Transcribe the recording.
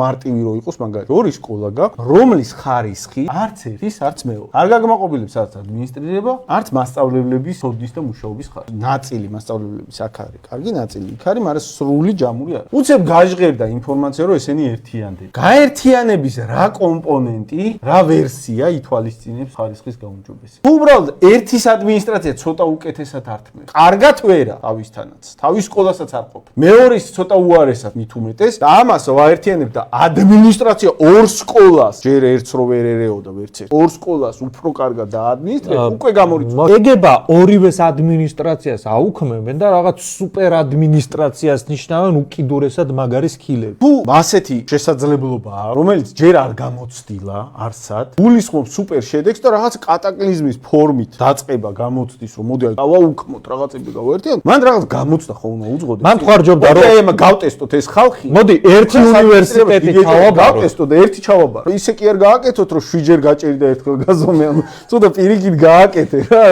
მარტივი რო იყოს მაგალითად ორი სკოლა გაქვს, რომლის ხარისხი არც ერთის არც მეორე. არ გაგმაყოფილებს არც ადმინისტრირება, არც მასწავლებლების სოდის და მუშაობის ხარისხი. ნაწილი მასწავლებლების აქ არის, კარგი ნაწილი იქ არის, მაგრამ სრული ჯამური არის. უცებ გაჟღერდა ინფორმაცია, რომ ესენი ერთიანდება. გაერთიანების რა კომპონენტი, რა ვერსია ითვალისწინებს ხარისხის გაუმჯობესებას. უბრალოდ ერთის ადმინისტრაცია ცოტა უკეთესად ართმევს. კარგად ვერა თავისთანაც, თავის სკოლასაც არ ყოფს. მეორის ცოტა უარესად მით უმეტეს და ამას ვაერთიანებ და ადმინისტრაცია ორ სკოლას ჯერ ერთს რო ვერ ერეოდა ვერც ერთ. ორ სკოლას უფრო კარგად დაადმინისტრებს, უკვე გამორიცხავს. ეგება ორივეს ადმინისტრაციას აუქმებენ და რაღაც სუპერ ადმინისტრაციას ნიშნავენ უკიდურესად მაგარი სკილები. თუ ასეთი შესაძლებლობაა, რომელიც ჯერ არ გამოცდილა არსად, გულისხმობს სუპერ შედეგს და რაღაც კატაკლიზმის ფორმით დაწყება გამოცდის, რომ მოდი გავაუქმოთ რაღაცები გავაერთიანოთ, მან რაღაც გამოცდა ხო უნდა უძღოდეს. მან ხარჯობდა რომ აი გავტესტოთ ეს ხალხი. მოდი ერთი უნივერსიტეტი ჩავაბარო. გავტესტოთ და ერთი ჩავაბარო. ისე კი არ გააკეთოთ, რომ შვიჯერ გაჭერი და ერთხელ გაზომე. ცოტა პირიქით გააკეთე რა.